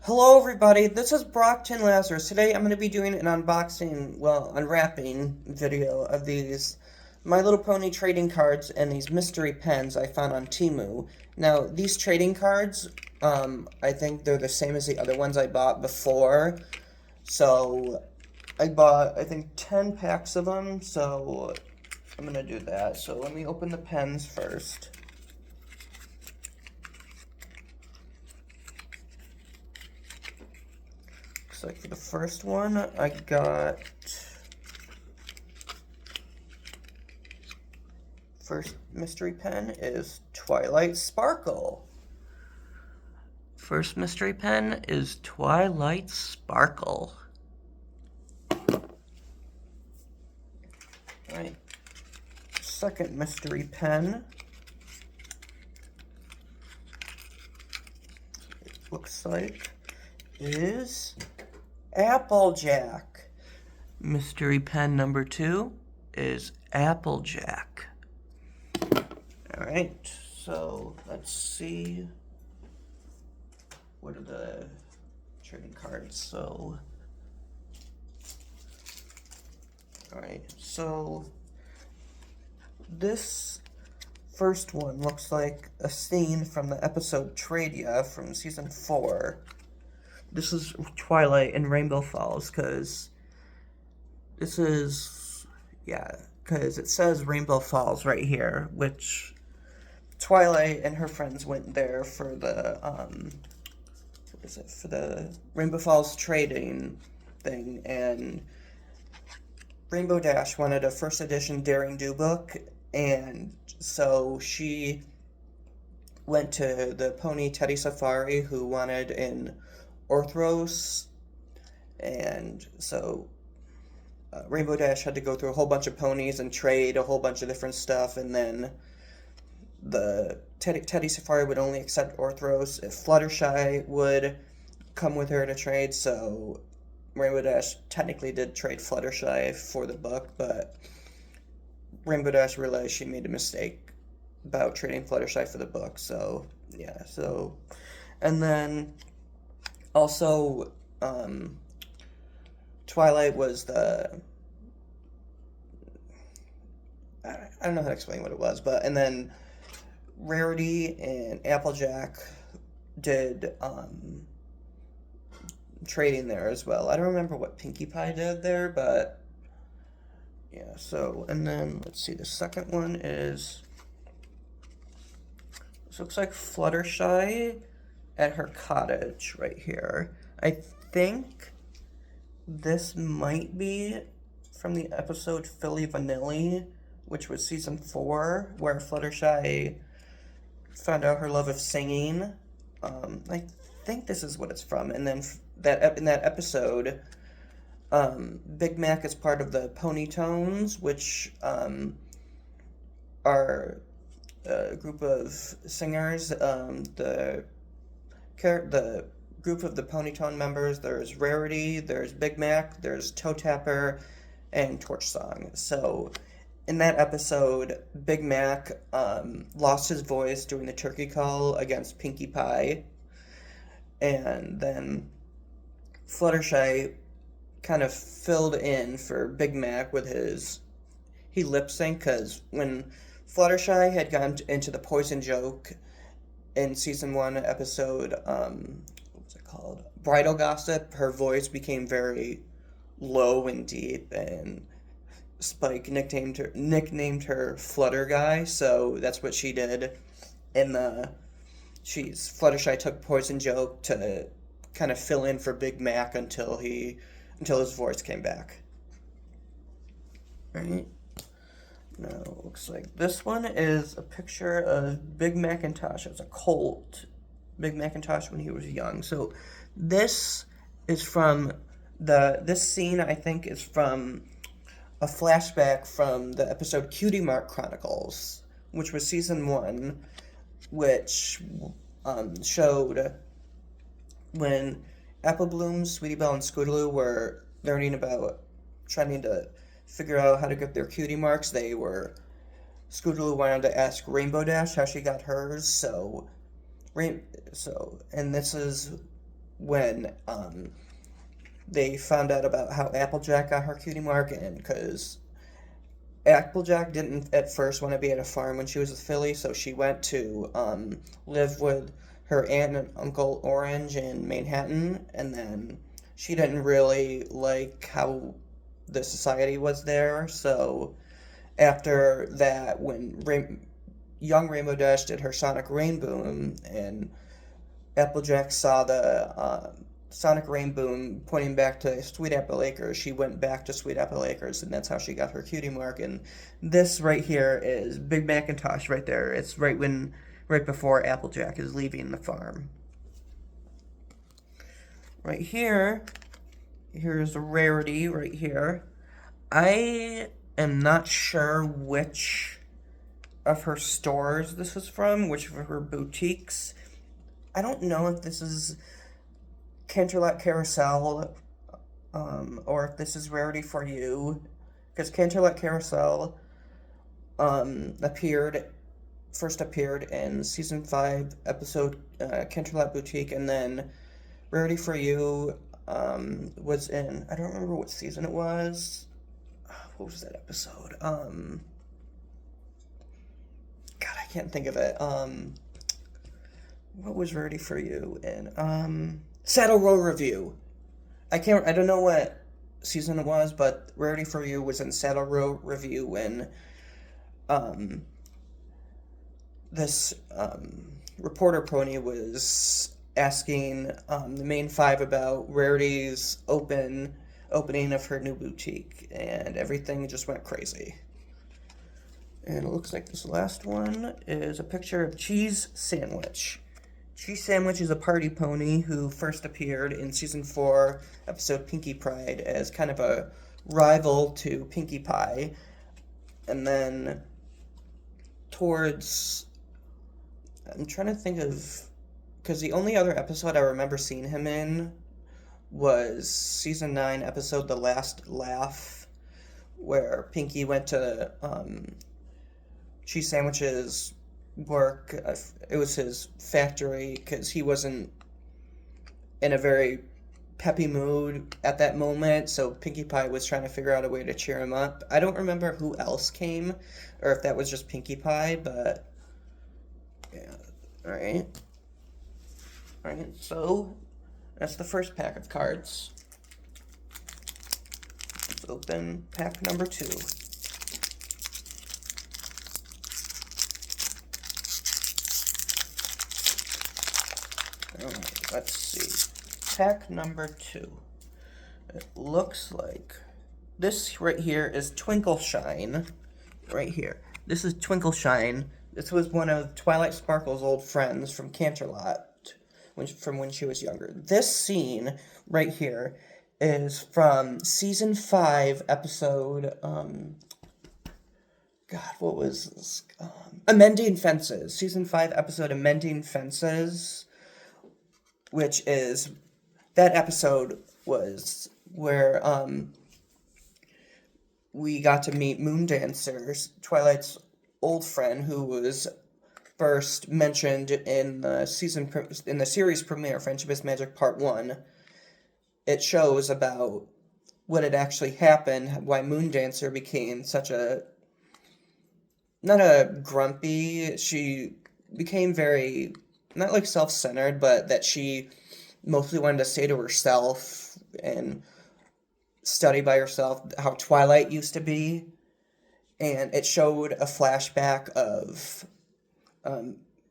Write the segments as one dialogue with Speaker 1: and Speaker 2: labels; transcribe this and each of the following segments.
Speaker 1: Hello everybody, this is Brockton Lazarus. Today I'm going to be doing an unboxing, unwrapping video of these My Little Pony trading cards and these mystery pens I found on Temu. Now, these trading cards, I think they're the same as the other ones I bought before. So, I bought, I think, 10 packs of them, so I'm going to do that. So let me open the pens first. Looks like for the first one, I got first mystery pen is Twilight Sparkle. First mystery pen is Twilight Sparkle. Alright. Second mystery pen. It looks like is Applejack. Mystery pen number 2 is Applejack. Alright, so let's see. What are the trading cards? So, alright, so this first one looks like a scene from the episode Tradia from season 4. This is Twilight and Rainbow Falls, because this is, because it says Rainbow Falls right here, which Twilight and her friends went there for the, for the Rainbow Falls trading thing, and Rainbow Dash wanted a first edition Daring Do book, and so she went to the pony Teddy Safari, who wanted an Orthros, and so Rainbow Dash had to go through a whole bunch of ponies and trade a whole bunch of different stuff, and then the Teddy Safari would only accept Orthros if Fluttershy would come with her to trade, so Rainbow Dash technically did trade Fluttershy for the book, but Rainbow Dash realized she made a mistake about trading Fluttershy for the book, so, yeah, so, and then also, Twilight was the, I don't know how to explain what it was, but, and then Rarity and Applejack did, trading there as well. I don't remember what Pinkie Pie did there, but, yeah, so, and then, let's see, the second one is, this looks like Fluttershy at her cottage right here. I think this might be from the episode Philly Vanilli, which was season 4, where Fluttershy found out her love of singing. I think this is what it's from. And then in that episode, Big Mac is part of the Ponytones, which are a group of singers. The group of the Ponytone members, there's Rarity, there's Big Mac, there's Toe Tapper, and Torch Song. So, in that episode, Big Mac lost his voice doing the turkey call against Pinkie Pie, and then Fluttershy kind of filled in for Big Mac with he lip synced, because when Fluttershy had gone into the poison joke in season 1 episode, what was it called? Bridal Gossip, her voice became very low and deep, and Spike nicknamed her Flutter Guy, so that's what she did. Fluttershy took Poison Joke to kind of fill in for Big Mac until his voice came back. Right? Now, it looks like this one is a picture of Big Macintosh as a colt. Big Macintosh when he was young. So this is from this scene, I think, is from a flashback from the episode Cutie Mark Chronicles, which was season 1, which showed when Apple Bloom, Sweetie Belle, and Scootaloo were learning about trying to figure out how to get their cutie marks. Scootaloo wanted to ask Rainbow Dash how she got hers, and this is when they found out about how Applejack got her cutie mark, and because Applejack didn't at first want to be at a farm when she was a filly, so she went to live with her aunt and uncle Orange in Manhattan, and then she didn't really like how the society was there, so after that, when young Rainbow Dash did her Sonic Rainbow, and Applejack saw the Sonic Rainbow pointing back to Sweet Apple Acres, she went back to Sweet Apple Acres, and that's how she got her cutie mark. And this right here is Big Macintosh right there. It's right before Applejack is leaving the farm. Right here, here's a rarity right here. I am not sure which of her stores this is from, which of her boutiques. I don't know if this is Canterlot Carousel, or if this is Rarity for You, because Canterlot Carousel first appeared in season 5 episode Canterlot Boutique, and then Rarity for You was in, I don't remember what season it was. What was that episode? God, I can't think of it. What was Rarity for You in? Saddle Row Review. I don't know what season it was, but Rarity for You was in Saddle Row Review when this reporter pony was asking the main 5 about Rarity's opening of her new boutique, and everything just went crazy. And it looks like this last one is a picture of Cheese Sandwich. Cheese Sandwich is a party pony who first appeared in season 4, episode Pinkie Pride, as kind of a rival to Pinkie Pie. And then I'm trying to think of, because the only other episode I remember seeing him in was season 9, episode The Last Laugh, where Pinkie went to Cheese Sandwich's work. It was his factory, because he wasn't in a very peppy mood at that moment, so Pinkie Pie was trying to figure out a way to cheer him up. I don't remember who else came, or if that was just Pinkie Pie, but yeah. Alright, so that's the first pack of cards. Let's open pack number 2. Alright, let's see. Pack number 2. It looks like this right here is Twinkle Shine. Right here. This is Twinkle Shine. This was one of Twilight Sparkle's old friends from Canterlot, from when she was younger. This scene right here is from season 5 episode, God, what was this? Amending Fences. Season 5 episode Amending Fences, which is, that episode was where we got to meet Moondancer, Twilight's old friend, who was first mentioned in the series premiere, Friendship is Magic Part 1. It shows about what had actually happened, why Moondancer became such a, not a grumpy, she became very, not like self-centered, but that she mostly wanted to stay to herself and study by herself, how Twilight used to be. And it showed a flashback of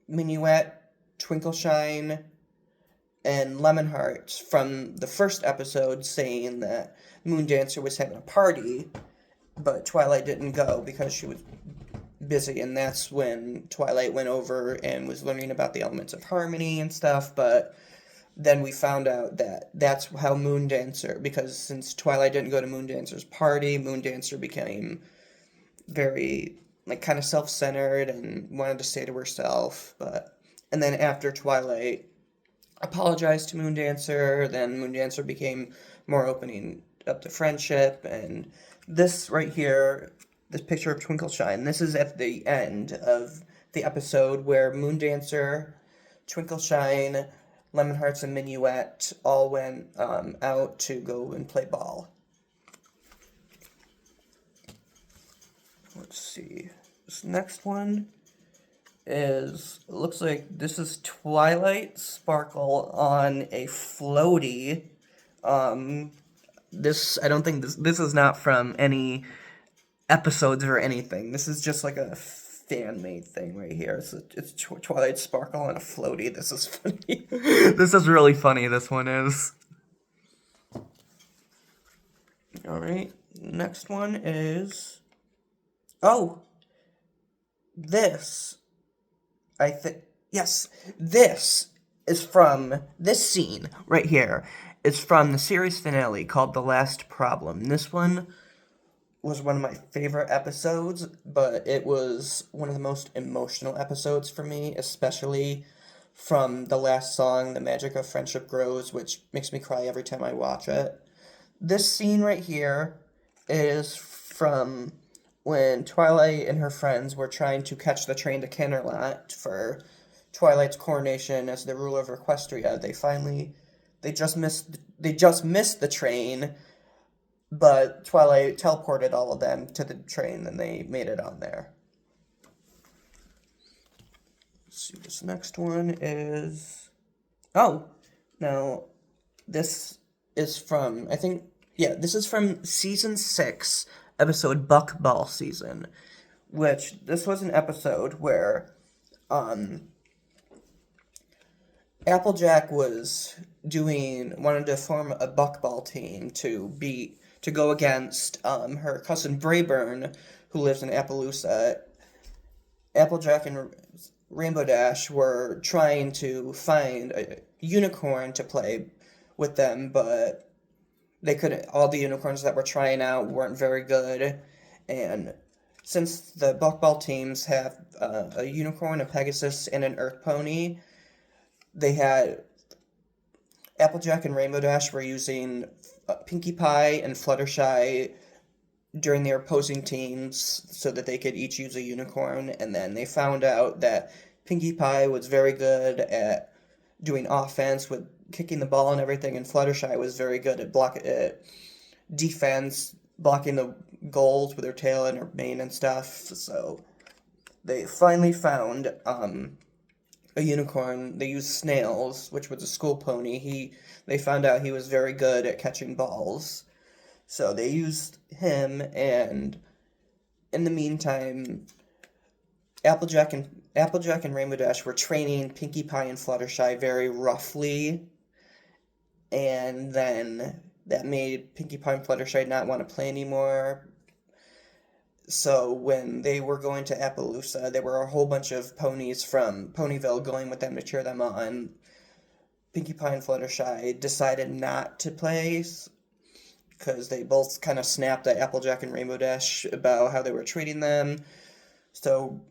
Speaker 1: Minuet, Twinkleshine, and Lemonheart from the first episode, saying that Moondancer was having a party, but Twilight didn't go because she was busy, and that's when Twilight went over and was learning about the elements of harmony and stuff. But then we found out that that's how Moondancer, because since Twilight didn't go to Moondancer's party, Moondancer became very, like, kind of self-centered and wanted to stay to herself. And then after Twilight apologized to Moondancer, then Moondancer became more opening up to friendship. And this right here, this picture of Twinkleshine, this is at the end of the episode where Moondancer, Twinkleshine, Lemonhearts and Minuet all went out to go and play ball. Let's see. This next one looks like this is Twilight Sparkle on a floaty. I don't think this is not from any episodes or anything. This is just like a fan-made thing right here. It's Twilight Sparkle on a floaty. This is funny. This is really funny, this one is. Alright, next one is... Oh! This... Yes, this is from... This scene right here is from the series finale called The Last Problem. This one was one of my favorite episodes, but it was one of the most emotional episodes for me, especially from the last song, The Magic of Friendship Grows, which makes me cry every time I watch it. This scene right here is from when Twilight and her friends were trying to catch the train to Canterlot for Twilight's coronation as the ruler of Equestria. They just missed the train, but Twilight teleported all of them to the train, and they made it on there. Let's see, this next one is... Oh! Now, this is from, this is from Season 6, episode Buck Ball Season, which, this was an episode where, Applejack wanted to form a buckball team to go against her cousin Brayburn, who lives in Appaloosa. Applejack and Rainbow Dash were trying to find a unicorn to play with them, but they couldn't. All the unicorns that were trying out weren't very good, and since the buckball teams have a unicorn, a Pegasus, and an Earth Pony, they had Applejack and Rainbow Dash were using Pinkie Pie and Fluttershy during their opposing teams so that they could each use a unicorn, and then they found out that Pinkie Pie was very good at doing offense with kicking the ball and everything, and Fluttershy was very good at defense, blocking the goals with her tail and her mane and stuff. So they finally found a unicorn. They used Snails, which was a school pony. They found out he was very good at catching balls. So they used him, and in the meantime, Applejack and Rainbow Dash were training Pinkie Pie and Fluttershy very roughly, and then that made Pinkie Pie and Fluttershy not want to play anymore. So when they were going to Appaloosa, there were a whole bunch of ponies from Ponyville going with them to cheer them on. Pinkie Pie and Fluttershy decided not to play because they both kind of snapped at Applejack and Rainbow Dash about how they were treating them. So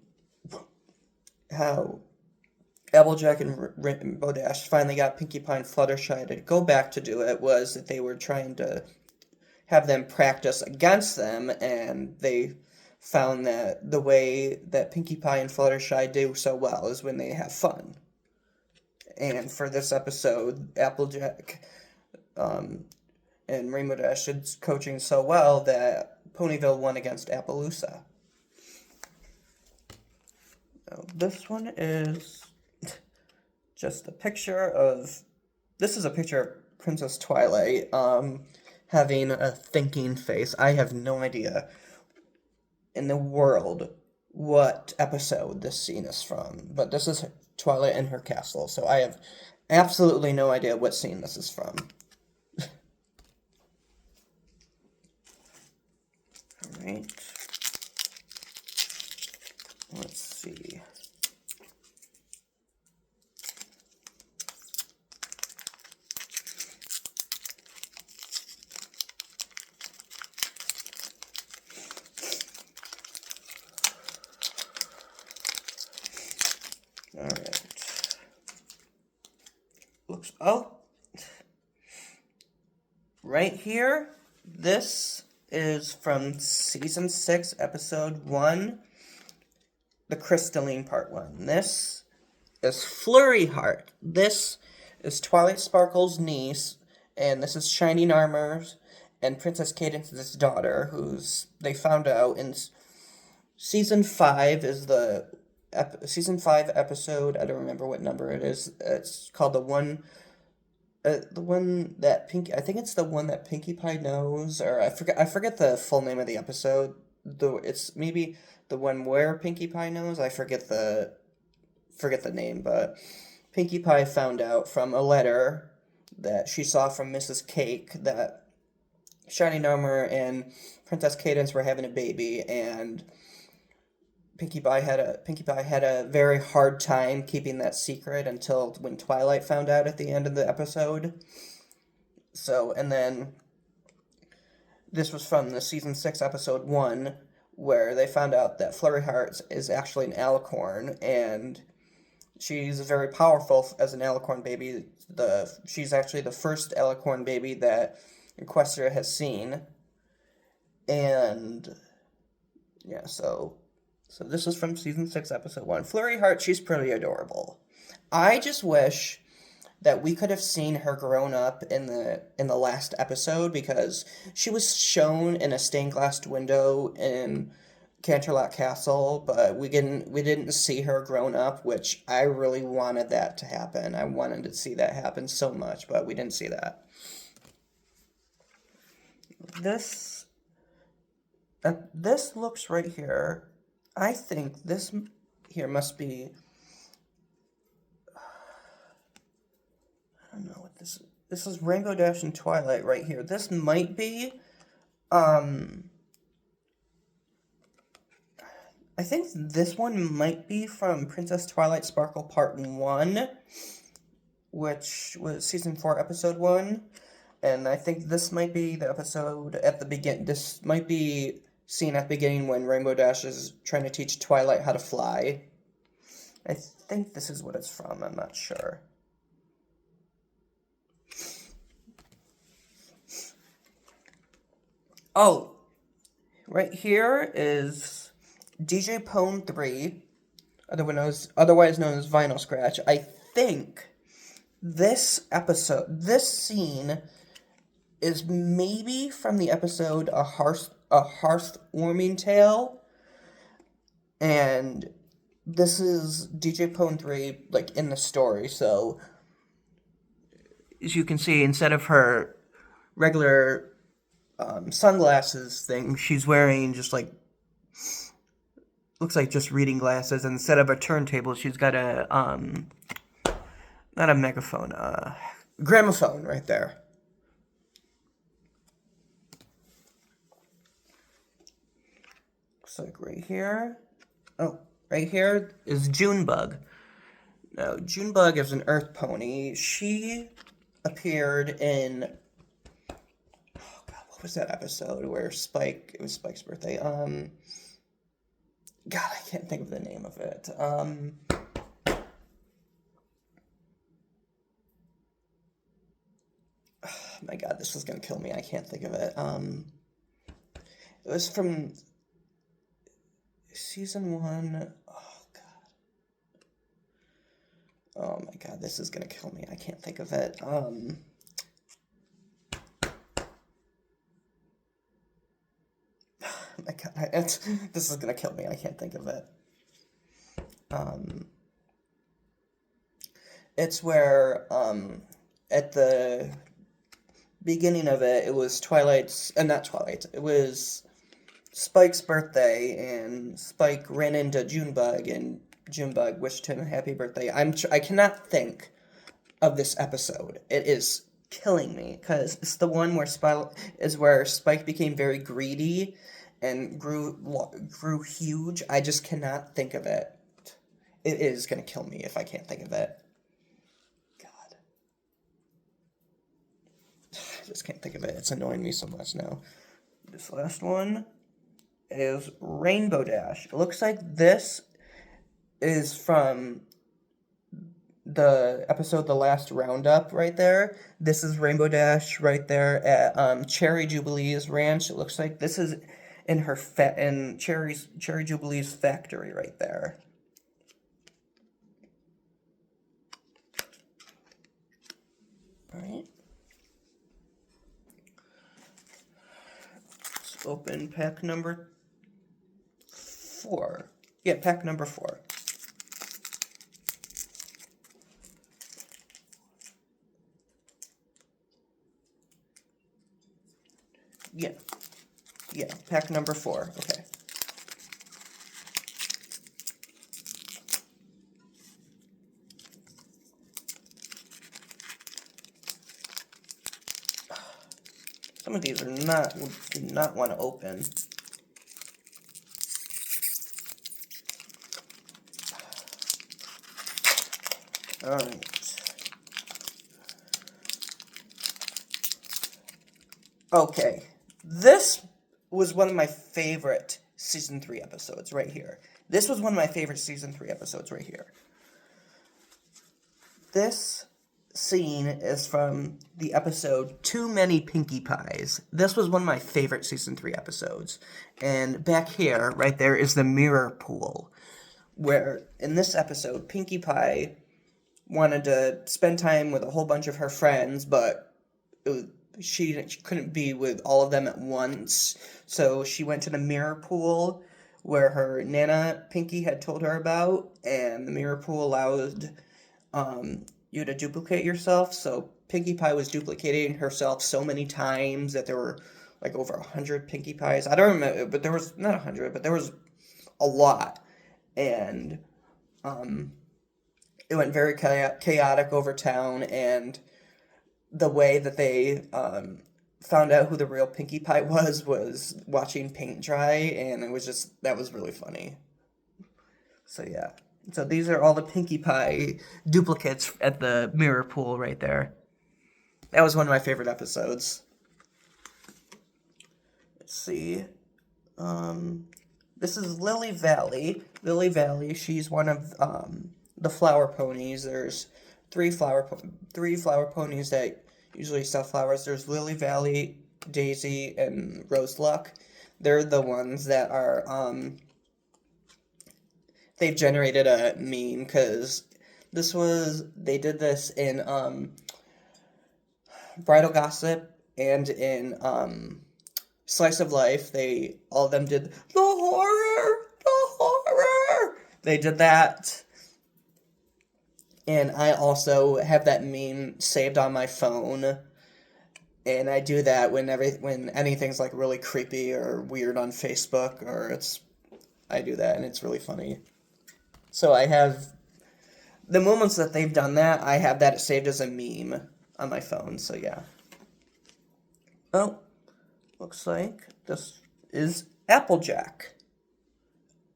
Speaker 1: how Applejack and Rainbow Dash finally got Pinkie Pie and Fluttershy to go back to do it was that they were trying to have them practice against them, and they found that the way that Pinkie Pie and Fluttershy do so well is when they have fun. And for this episode, Applejack and Rainbow Dash is coaching so well that Ponyville won against Appaloosa. Now, this one is just a picture of... This is a picture of Princess Twilight, having a thinking face. I have no idea in the world what episode this scene is from, but this is Twilight in her castle, so I have absolutely no idea what scene this is from. Alright. Let's see. Alright. Right here, this is from Season 6, Episode 1, The Crystalline Part 1. This is Flurry Heart. This is Twilight Sparkle's niece, and this is Shining Armor's and Princess Cadence's daughter, who's they found out in season 5 is the season 5 episode. I don't remember what number it is. It's called the one that Pinkie. I think it's the one that Pinkie Pie knows, or I forget the full name of the episode. Though it's maybe the one where Pinkie Pie knows. I forget the name, but Pinkie Pie found out from a letter that she saw from Mrs. Cake that Shining Armor and Princess Cadence were having a baby, and Pinkie Pie had a very hard time keeping that secret until when Twilight found out at the end of the episode. So, and then this was from the season 6 episode 1, where they found out that Flurry Heart is actually an alicorn, and she's very powerful as an alicorn baby. She's actually the first alicorn baby that Equestria has seen. And yeah, so this is from season 6 episode 1. Flurry Heart, she's pretty adorable. I just wish that we could have seen her grown up in the last episode, because she was shown in a stained glass window in Canterlot Castle, but we didn't see her grown up, which I really wanted that to happen. I wanted to see that happen so much, but we didn't see that. This looks right here. I think this here must be. I don't know what this is. This is Rainbow Dash and Twilight right here. This might be, I think this one might be from Princess Twilight Sparkle Part 1, which was Season 4, Episode 1. And I think this might be the episode at the begin. This might be seen at the beginning when Rainbow Dash is trying to teach Twilight how to fly. I think this is what it's from. I'm not sure. Oh, right here is DJ Pone 3, otherwise known as Vinyl Scratch. I think this scene is maybe from the episode A Hearthwarming Tale, and this is DJ Pone 3, like, in the story. So as you can see, instead of her regular sunglasses thing, she's wearing just like, looks like just reading glasses, and instead of a turntable, she's got a not a megaphone, gramophone right there. Looks like right here. Oh, right here is Junebug. Now, Junebug is an earth pony. She appeared in, what was that episode where it was Spike's birthday? God, I can't think of the name of it. Oh my God, this is gonna kill me. I can't think of it. It was from season 1. Oh my God, this is gonna kill me. I can't think of it. My God, this is gonna kill me. I can't think of it. It's where at the beginning of it, it was it was Spike's birthday, and Spike ran into Junebug, and Junebug wished him a happy birthday. I cannot think of this episode. It is killing me, because it's the one where Spike became very greedy and grew huge. I just cannot think of it. It is gonna kill me if I can't think of it. God. I just can't think of it. It's annoying me so much now. This last one is Rainbow Dash. It looks like this is from the episode The Last Roundup right there. This is Rainbow Dash right there at Cherry Jubilee's ranch. It looks like this is in in Cherry Jubilee's factory right there. Alright. Let's open pack number 4. Yeah, pack number 4. Yeah. Yeah, pack number 4. Okay. Some of these are do not want to open. Alright. Okay. This was one of my favorite Season 3 episodes right here. This was one of my favorite Season 3 episodes right here. This scene is from the episode Too Many Pinkie Pies. This was one of my favorite Season 3 episodes. And back here, right there, is the mirror pool. Where, in this episode, Pinkie Pie wanted to spend time with a whole bunch of her friends, but she couldn't be with all of them at once. So she went to the mirror pool where her Nana Pinkie had told her about, and the mirror pool allowed you to duplicate yourself. So Pinkie Pie was duplicating herself so many times that there were like over 100 Pinkie Pies. I don't remember, but there was not 100, but there was a lot. And it went very chaotic over town, and the way that they found out who the real Pinkie Pie was watching paint dry, and it was just, that was really funny. So yeah. So these are all the Pinkie Pie duplicates at the mirror pool right there. That was one of my favorite episodes. Let's see. This is Lily Valley. Lily Valley, she's one of the flower ponies. There's three flower ponies that usually sell flowers. There's Lily Valley, Daisy, and Rose Luck. They're the ones that are they've generated a meme, because they did this in Bridal Gossip and in Slice of Life. All of them did the horror. They did that, and I also have that meme saved on my phone, and I do that when anything's like really creepy or weird on Facebook, I do that, and it's really funny. So I have the moments that they've done that, I have that saved as a meme on my phone, so yeah. Oh, looks like this is Applejack.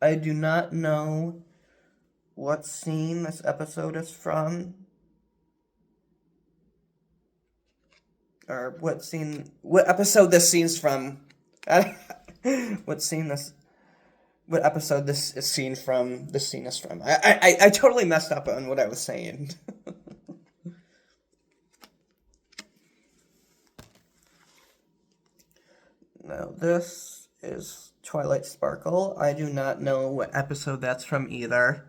Speaker 1: I do not know what scene this episode is from, or what episode this scene's from. What episode this scene is from. I totally messed up on what I was saying. Now, this is Twilight Sparkle. I do not know what episode that's from either.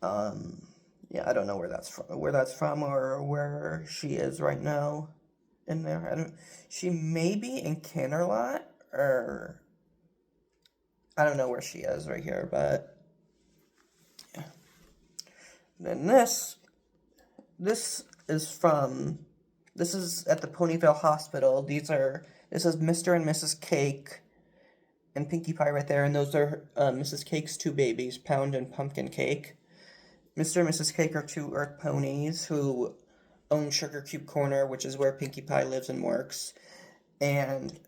Speaker 1: Yeah, I don't know where that's from or where she is right now in there. She may be in Canterlot, or I don't know where she is right here, but yeah. Then this is at the Ponyville Hospital. This is Mr. and Mrs. Cake and Pinkie Pie right there, and those are Mrs. Cake's 2 babies, Pound and Pumpkin Cake. Mr. and Mrs. Cake are 2 Earth ponies who own Sugar Cube Corner, which is where Pinkie Pie lives and works. And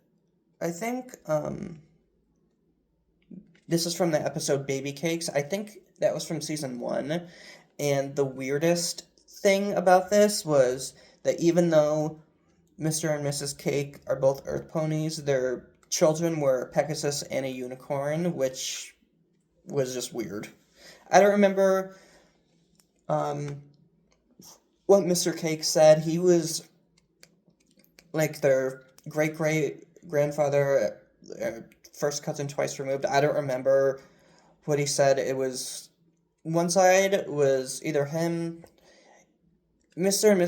Speaker 1: I think this is from the episode Baby Cakes. I think that was from season 1. And the weirdest thing about this was that even though Mr. and Mrs. Cake are both Earth ponies, their children were Pegasus and a unicorn, which was just weird. I don't remember what Mr. Cake said. He was like their great-great-grandfather, first cousin twice removed. I don't remember what he said. It was, one side was either him, Mr. and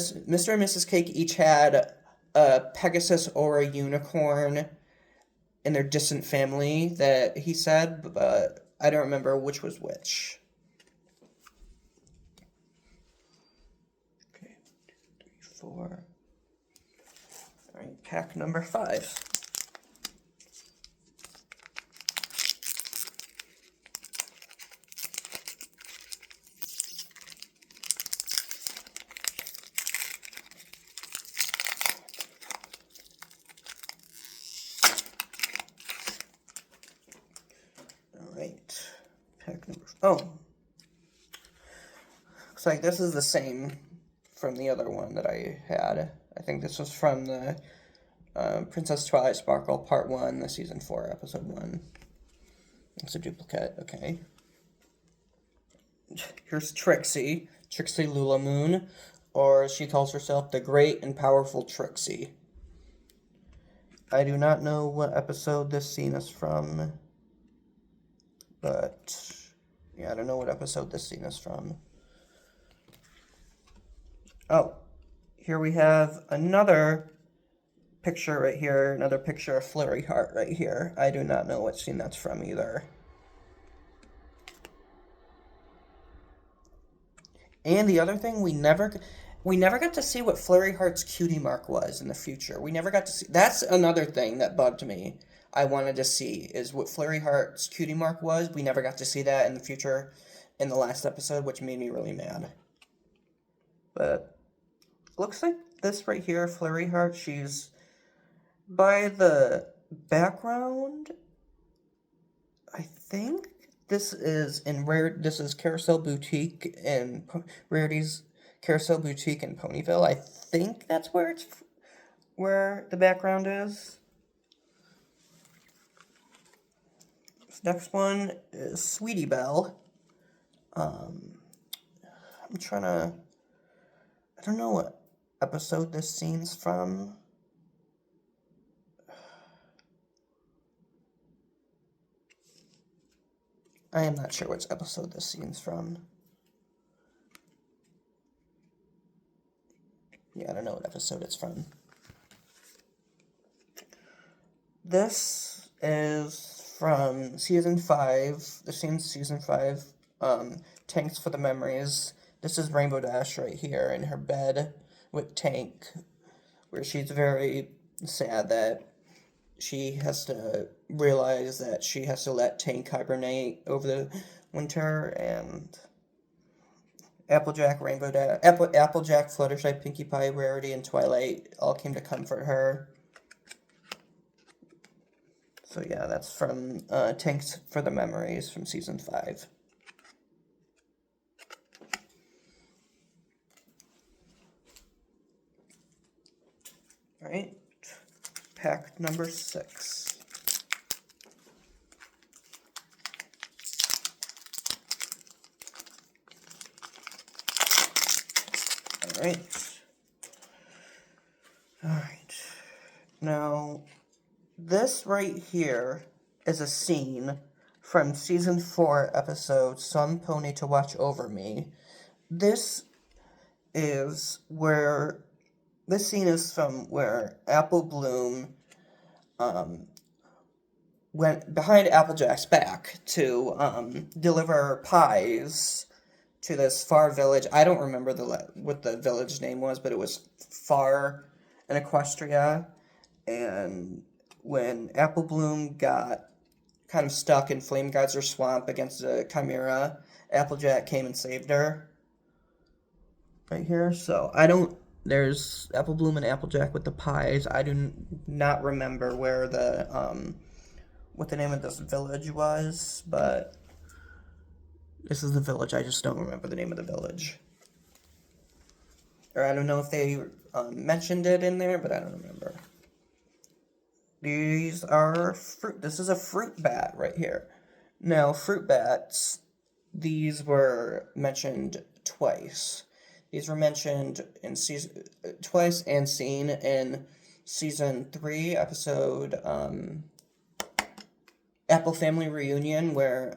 Speaker 1: Mrs. Cake each had a Pegasus or a unicorn in their distant family that he said, but I don't remember which was which. Okay, 2, 3, 4. All right, pack number 5. Alright, pack number... Oh! Looks like this is the same from the other one that I had. I think this was from the Princess Twilight Sparkle Part 1, the Season 4, Episode 1. It's a duplicate, okay. Here's Trixie Lulamoon, or she calls herself the Great and Powerful Trixie. I do not know what episode this scene is from, but yeah, I don't know what episode this scene is from. Oh, here we have another picture right here, another picture of Flurry Heart right here. I do not know what scene that's from either. And the other thing, we never got to see what Flurry Heart's cutie mark was in the future. We never got to see. That's another thing that bugged me. I wanted to see is what Flurry Heart's cutie mark was. We never got to see that in the future in the last episode, which made me really mad. But looks like this right here, Flurry Heart, she's by the background. I think this is Carousel Boutique and Rarity's Carousel Boutique in Ponyville. I think that's where the background is. This next one is Sweetie Belle. I'm trying to... I don't know what episode this scene's from. I am not sure which episode this scene's from. Yeah, I don't know what episode it's from. This is from Season 5. The scene's Season 5. Thanks for the Memories. This is Rainbow Dash right here in her bed with Tank, where she's very sad that she has to realize that she has to let Tank hibernate over the winter, and Applejack, Rainbow Dash, Applejack, Fluttershy, Pinkie Pie, Rarity, and Twilight all came to comfort her. So yeah, that's from Thanks for the Memories from Season 5. Alright, pack number 6. Alright. Now, this right here is a scene from Season 4 episode Some Pony to Watch Over Me. This scene is from where Apple Bloom went behind Applejack's back to deliver pies to this far village. I don't remember what the village name was, but it was far in Equestria. And when Apple Bloom got kind of stuck in Flame Geyser Swamp against a Chimera, Applejack came and saved her. Right here. So there's Apple Bloom and Applejack with the pies. I do not remember where what the name of this village was, but this is the village. I just don't remember the name of the village. Or I don't know if they mentioned it in there, but I don't remember. These are fruit. This is a fruit bat right here. Now, fruit bats, these were mentioned twice. These were mentioned in twice and seen in Season 3, episode Apple Family Reunion, where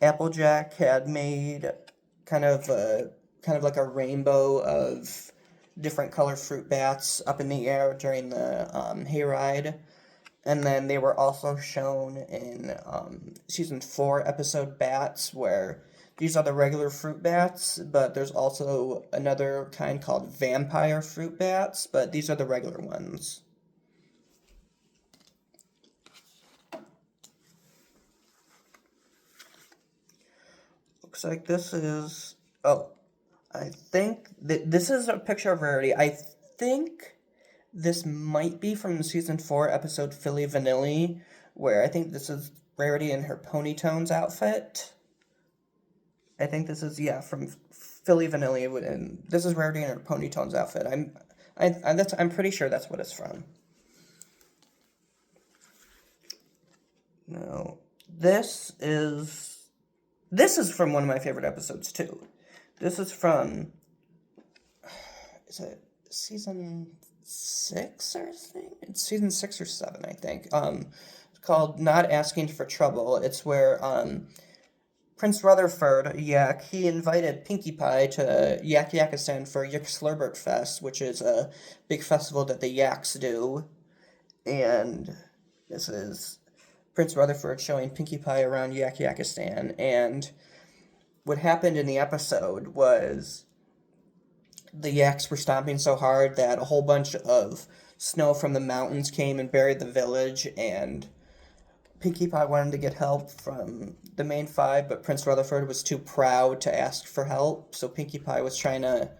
Speaker 1: Applejack had made kind of a kind of like a rainbow of different color fruit bats up in the air during the hayride. And then they were also shown in season 4, episode Bats, where these are the regular fruit bats, but there's also another kind called vampire fruit bats, but these are the regular ones. Looks like this is... Oh, I think this is a picture of Rarity. I think this might be from season 4, episode Philly Vanilli, where I think this is Rarity in her Ponytones outfit. I think this is, yeah, from Philly Vanilli, and this is Rarity in her Ponytones outfit. I'm pretty sure that's what it's from. No, this is from one of my favorite episodes too. This is from, is it season 6 or something? It's season 6 or 7, I think. It's called Not Asking for Trouble. It's where Prince Rutherford, Yak, he invited Pinkie Pie to Yakistan for Yak Slurbert Fest, which is a big festival that the Yaks do. And this is Prince Rutherford showing Pinkie Pie around Yakistan. And what happened in the episode was the Yaks were stomping so hard that a whole bunch of snow from the mountains came and buried the village, and Pinkie Pie wanted to get help from the main 5, but Prince Rutherford was too proud to ask for help, so Pinkie Pie was trying to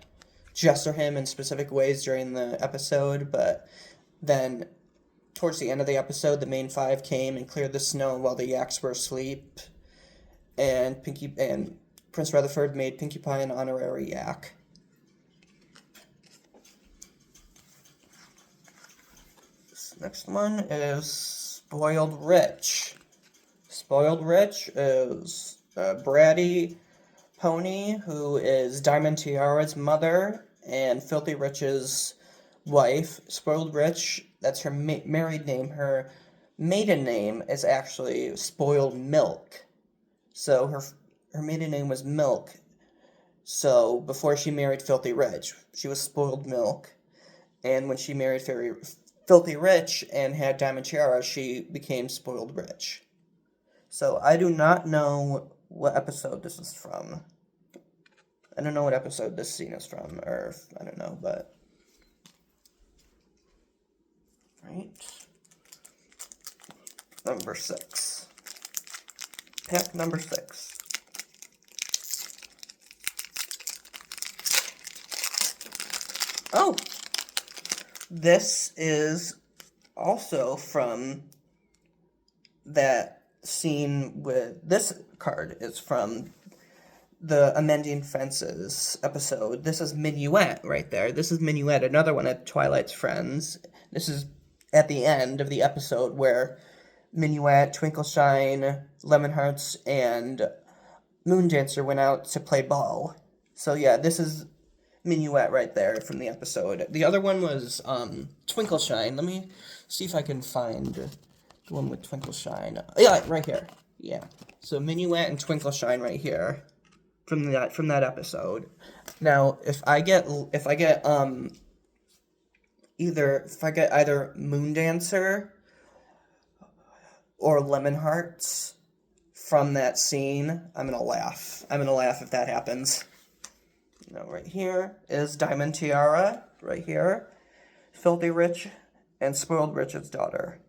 Speaker 1: gesture him in specific ways during the episode, but then towards the end of the episode, the main 5 came and cleared the snow while the Yaks were asleep, and Prince Rutherford made Pinkie Pie an honorary Yak. This next one is Spoiled Rich. Spoiled Rich is a bratty pony who is Diamond Tiara's mother and Filthy Rich's wife. Spoiled Rich, that's her married name. Her maiden name is actually Spoiled Milk. So her maiden name was Milk. So before she married Filthy Rich, she was Spoiled Milk. And when she married Filthy Rich and had Diamond Tiara, she became Spoiled Rich. So I do not know what episode this is from. I don't know what episode this scene is from, or I don't know, but... Right. Number 6. Pack number 6. Oh! This is also from that scene with... This card is from the Amending Fences episode. This is Minuet right there. This is Minuet, another one of Twilight's friends. This is at the end of the episode where Minuet, Twinkleshine, Lemonhearts, and Moondancer went out to play ball. So yeah, this is Minuet right there from the episode. The other one was Twinkleshine. Let me see if I can find the one with Twinkleshine. Yeah, right here. Yeah. So Minuet and Twinkleshine right here from that episode. Now, if I get either Moondancer or Lemonhearts from that scene, I'm gonna laugh. I'm gonna laugh if that happens. Now, right here is Diamond Tiara, right here. Filthy Rich and Spoiled Rich's daughter.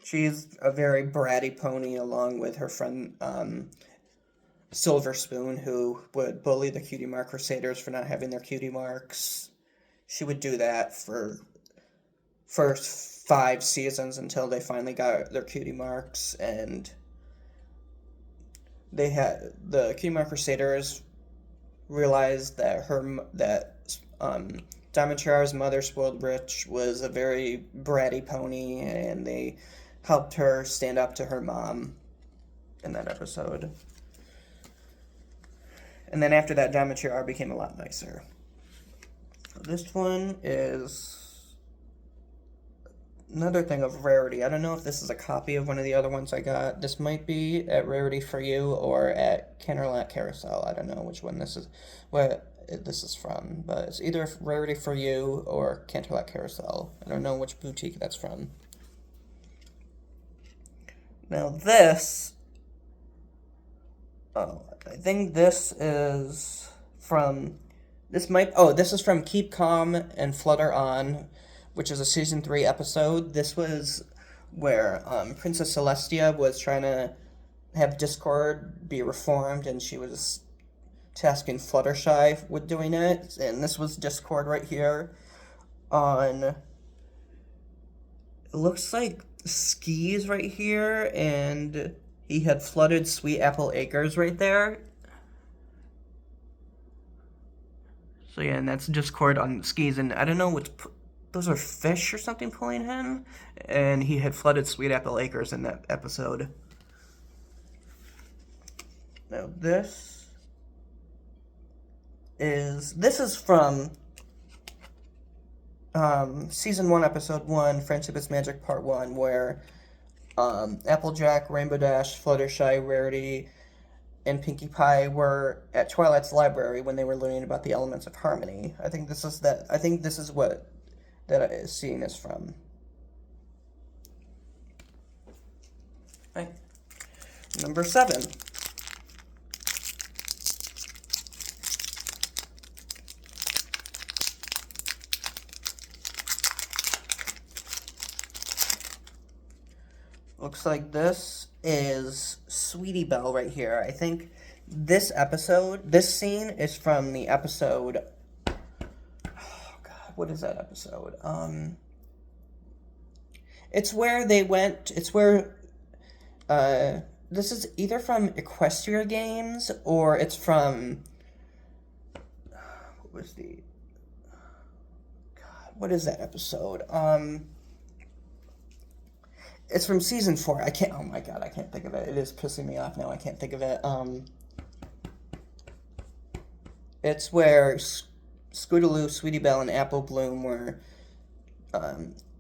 Speaker 1: She's a very bratty pony, along with her friend Silver Spoon, who would bully the Cutie Mark Crusaders for not having their cutie marks. She would do that for first 5 seasons until they finally got their cutie marks, and they had the Cutie Mark Crusaders realized that Diamond Tiara's mother, Spoiled Rich, was a very bratty pony, and they helped her stand up to her mom in that episode. And then after that, Diamond Tiara became a lot nicer. So this one is another thing of Rarity. I don't know if this is a copy of one of the other ones I got. This might be at Rarity for You or at Canterlot Carousel. I don't know which one this is, what this is from, but it's either Rarity for You or Canterlot Carousel. I don't know which boutique that's from. Now this, oh, I think this is from, this is from Keep Calm and Flutter On, which is a season 3 episode. This was where Princess Celestia was trying to have Discord be reformed, and she was tasking Fluttershy with doing it. And this was Discord right here on, it looks like skis right here, and he had flooded Sweet Apple Acres right there. So yeah, and that's Discord on skis, and I don't know what's, those are fish or something pulling him, and he had flooded Sweet Apple Acres in that episode. Now this is from season 1, episode 1, Friendship is Magic Part 1, where Applejack, Rainbow Dash, Fluttershy, Rarity, and Pinkie Pie were at Twilight's library when they were learning about the elements of harmony. I think this is what that scene is from. Okay. Number 7. Looks like this is Sweetie Belle right here. I think this scene is from the episode, oh god, what is that episode? It's where this is either from Equestria Games or it's from, what is that episode? It's from season 4. Oh my god, I can't think of it. It is pissing me off now. I can't think of it. It's where Scootaloo, Sweetie Belle, and Apple Bloom were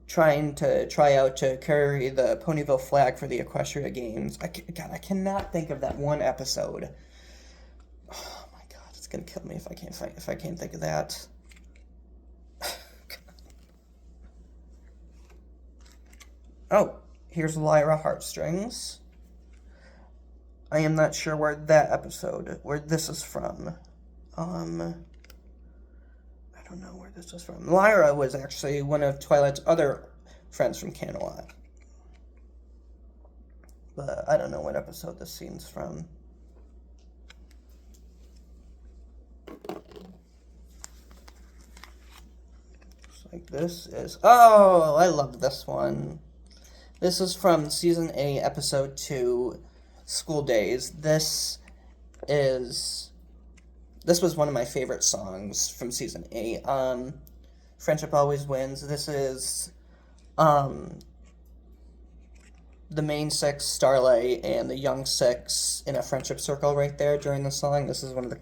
Speaker 1: trying to try out to carry the Ponyville flag for the Equestria Games. I cannot think of that one episode. Oh my god, it's gonna kill me if I can't think of that. Oh, here's Lyra Heartstrings. I am not sure where this is from. I don't know where this is from. Lyra was actually one of Twilight's other friends from Camelot. But I don't know what episode this scene's from. Looks like this is... Oh, I love this one. This is from Season 8, Episode 2, School Days. This was one of my favorite songs from Season 8. Friendship Always Wins. This is the main 6, Starlight, and the young 6 in a friendship circle right there during the song. This is one of the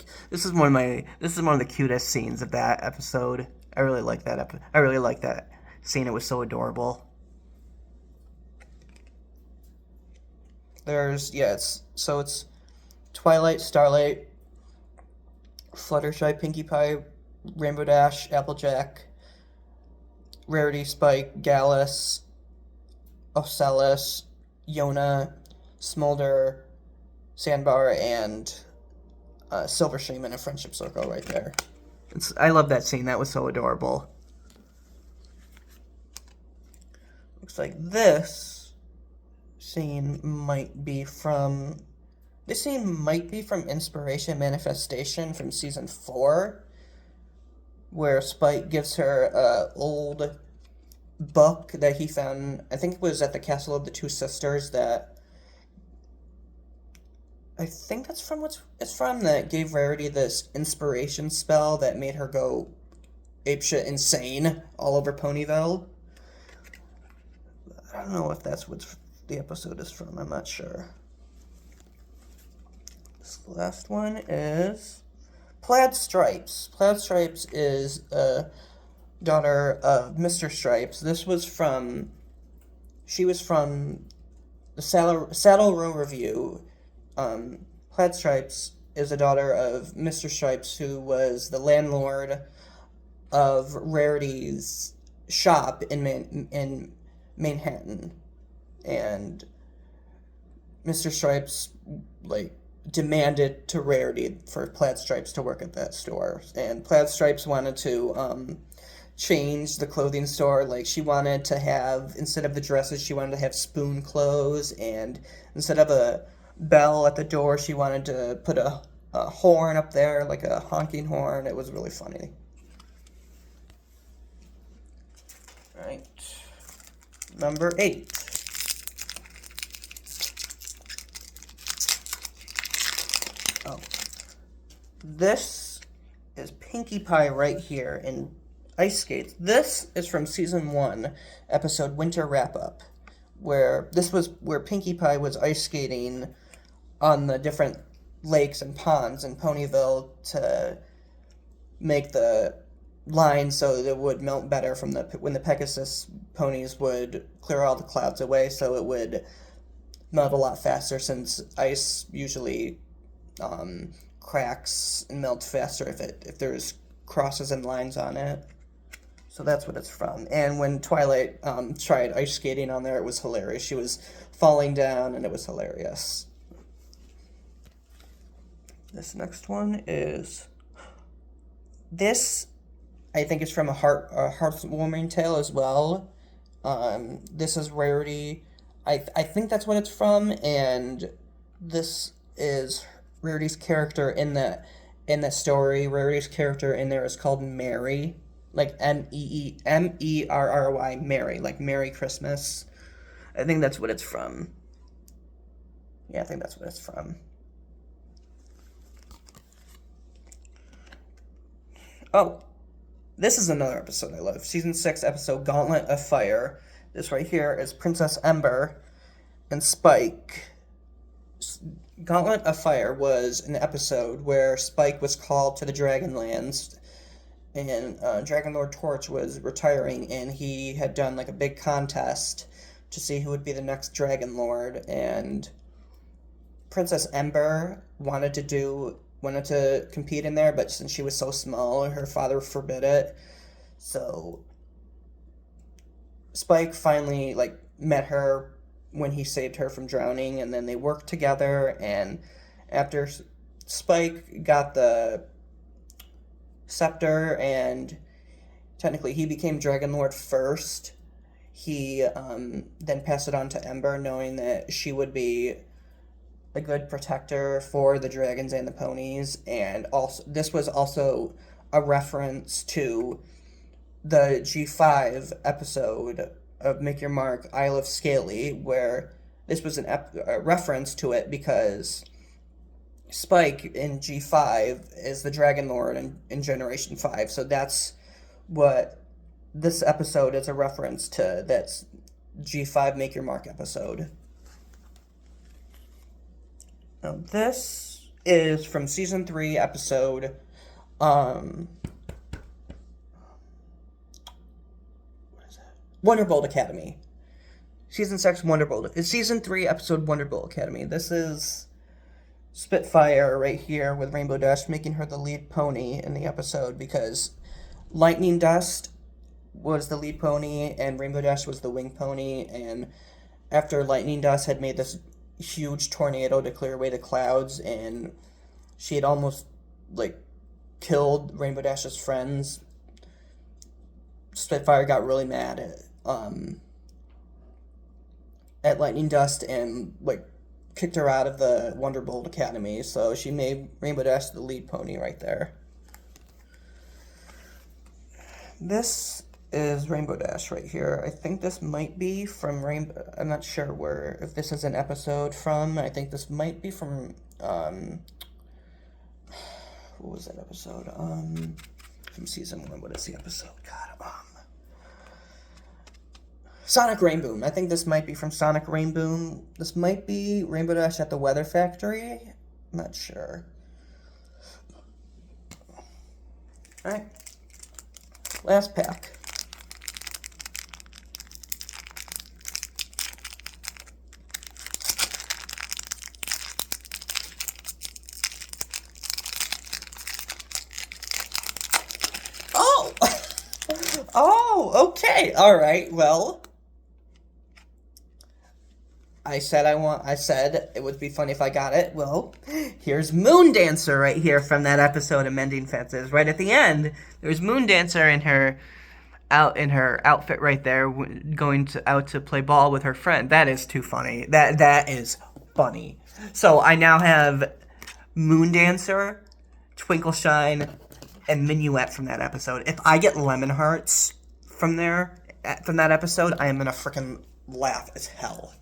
Speaker 1: cutest scenes of that episode. I really like that scene. It was so adorable. It's Twilight, Starlight, Fluttershy, Pinkie Pie, Rainbow Dash, Applejack, Rarity, Spike, Gallus, Ocellus, Yona, Smolder, Sandbar, and Silverstream in a friendship circle right there. I love that scene. That was so adorable. Looks like this scene might be from Inspiration Manifestation from Season 4, where Spike gives her an old book that he found, I think it was at the Castle of the Two Sisters, that I think that's from that gave Rarity this inspiration spell that made her go apeshit insane all over Ponyville. I don't know if that's what the episode is from. I'm not sure. This last one is Plaid Stripes. Plaid Stripes is a daughter of Mr. Stripes. This was from she was from the Saddle Row Review. Plaid Stripes is a daughter of Mr. Stripes, who was the landlord of Rarity's shop in Manhattan, and Mr. Stripes demanded to Rarity for Plaid Stripes to work at that store, and Plaid Stripes wanted to change the clothing store. Like, she wanted to have, instead of the dresses, she wanted to have spoon clothes, and instead of a bell at the door, she wanted to put a horn up there, like a honking horn. It was really funny. Right. Number 8. Oh. This is Pinkie Pie right here in Ice Skates. This is from season 1, episode Winter Wrap Up, where Pinkie Pie was ice skating on the different lakes and ponds in Ponyville to make the line so that it would melt better from when the Pegasus ponies would clear all the clouds away, so it would melt a lot faster, since ice usually cracks and melts faster if there's crosses and lines on it. So that's what it's from. And when Twilight tried ice skating on there, it was hilarious. She was falling down, and it was hilarious. This next one is... This, I think, is from a heartwarming tale as well. This is Rarity. I think that's what it's from, and this is Rarity's character in the story. Rarity's character in there is called Mary, like Merry, Mary, like Merry Christmas. I think that's what it's from. Yeah, I think that's what it's from. Oh, this is another episode I love. Season 6 episode Gauntlet of Fire. This right here is Princess Ember and Spike. Gauntlet of Fire was an episode where Spike was called to the Dragonlands, and Dragon Lord Torch was retiring, and he had done like a big contest to see who would be the next Dragon Lord, and Princess Ember wanted to compete in there, but since she was so small, her father forbid it. So Spike finally met her when he saved her from drowning, and then they worked together, and after Spike got the scepter, and technically he became Dragon Lord first, he then passed it on to Ember, knowing that she would be a good protector for the dragons and the ponies. And also, this was also a reference to the G5 episode of Make Your Mark, Isle of Scaly, where this was a reference to it because Spike in G5 is the Dragon Lord in Generation 5, so that's what this episode is a reference to. That's G5 Make Your Mark episode. Now, this is from Season 3, episode, what is that? Wonderbolt Academy. Season 6, Wonderbolt. It's Season 3, episode Wonderbolt Academy. This is Spitfire right here with Rainbow Dash, making her the lead pony in the episode, because Lightning Dust was the lead pony, and Rainbow Dash was the wing pony, and after Lightning Dust had made this huge tornado to clear away the clouds, and she had almost killed Rainbow Dash's friends, Spitfire got really mad at Lightning Dust and kicked her out of the Wonderbolt Academy, so she made Rainbow Dash the lead pony right there. This is Rainbow Dash right here. I think this might be from Rainbow... I'm not sure if this is an episode from. I think this might be from, what was that episode? From Season 1. What is the episode? God, Sonic Rainboom. I think this might be from Sonic Rainboom. This might be Rainbow Dash at the Weather Factory. I'm not sure. Alright. Last pack. Oh, okay. All right. Well, I said it would be funny if I got it. Well, here's Moon Dancer right here from that episode of Mending Fences. Right at the end, there's Moon Dancer in her outfit right there, out to play ball with her friend. That is too funny. That is funny. So I now have Moon Dancer, Twinkle Shine, and Minuet from that episode. If I get lemon hearts from that episode, I am gonna freaking laugh as hell.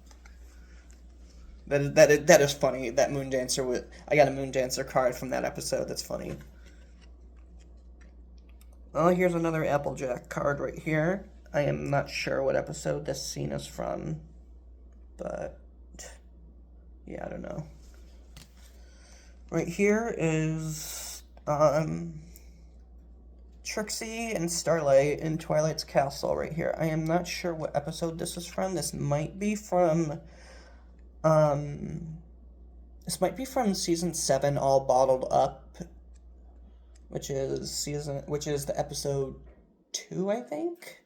Speaker 1: That is funny. That Moon Dancer I got a Moon Dancer card from that episode. That's funny. Well, here's another Applejack card right here. I am not sure what episode this scene is from, but yeah, I don't know. Right here is Trixie and Starlight in Twilight's Castle right here. I am not sure what episode this is from. This might be from season 7, All Bottled Up, which is the episode 2, I think.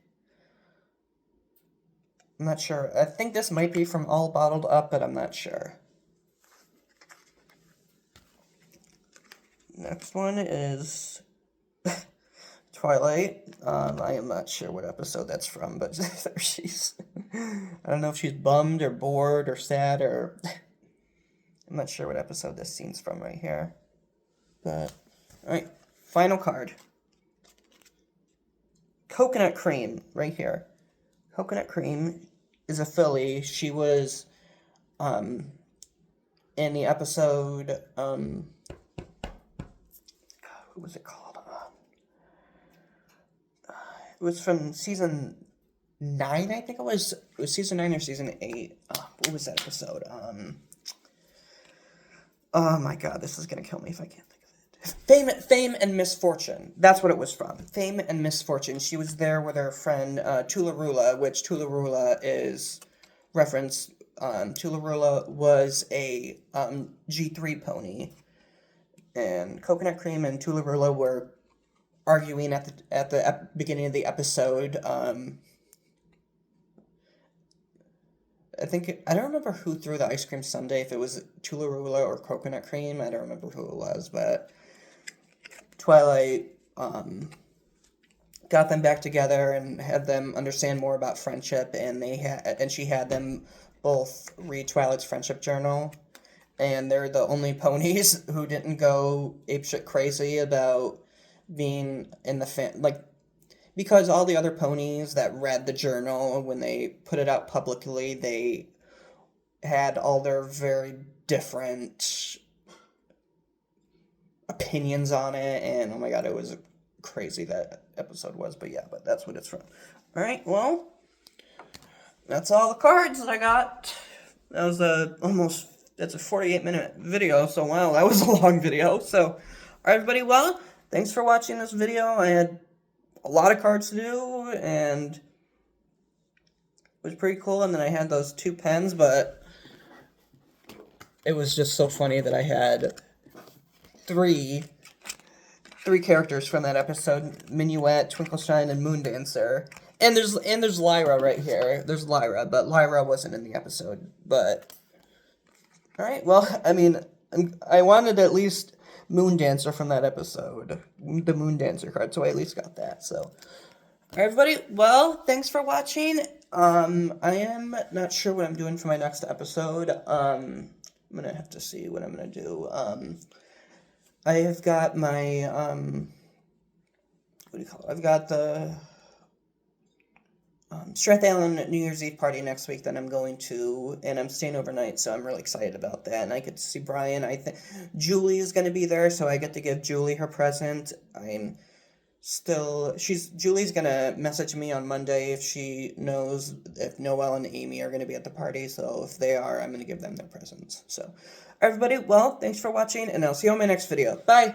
Speaker 1: I'm not sure. I think this might be from All Bottled Up, but I'm not sure. Next one is Twilight. I am not sure what episode that's from, but there she's. I don't know if she's bummed or bored or sad or. I'm not sure what episode this scene's from right here. But, alright, final card. Coconut Cream, right here. Coconut Cream is a filly. She was, in the episode, what was it called? It was from season 9, I think it was. It was season 9 or season 8. What was that episode? Oh my god, this is gonna kill me if I can't think of it. Fame and Misfortune. That's what it was from. Fame and Misfortune. She was there with her friend Tularula, which Tularula is reference. Tularula was a G3 pony, and Coconut Cream and Tularula were arguing at the beginning of the episode. I don't remember who threw the ice cream sundae, if it was Tularula or Coconut Cream. I don't remember who it was, but Twilight got them back together and had them understand more about friendship, and she had them both read Twilight's friendship journal, and they're the only ponies who didn't go apeshit crazy about being in the because all the other ponies that read the journal, when they put it out publicly, they had all their very different opinions on it, and oh my god, it was crazy that episode was, but that's what it's from. Alright, well, that's all the cards that I got. That was that's a 48-minute video, so wow, that was a long video. So, alright everybody, well, thanks for watching this video. I had a lot of cards to do, and it was pretty cool, and then I had those 2 pens, but it was just so funny that I had three characters from that episode: Minuet, Twinkle Shine, and Moon Dancer. And there's Lyra right here. There's Lyra, but Lyra wasn't in the episode. But alright, well, I mean, I wanted at least Moon Dancer from that episode, the Moon Dancer card, so I at least got that. So, alright, everybody, well, thanks for watching. I am not sure what I'm doing for my next episode. I'm gonna have to see what I'm gonna do. I have got my, what do you call it? I've got the Strathallan New Year's Eve party next week that I'm going to, and I'm staying overnight, so I'm really excited about that. And I get to see Brian. I think Julie is going to be there, so I get to give Julie her present. Julie's going to message me on Monday if she knows if Noelle and Amy are going to be at the party. So if they are, I'm going to give them their presents. So, everybody, well, thanks for watching, and I'll see you on my next video. Bye!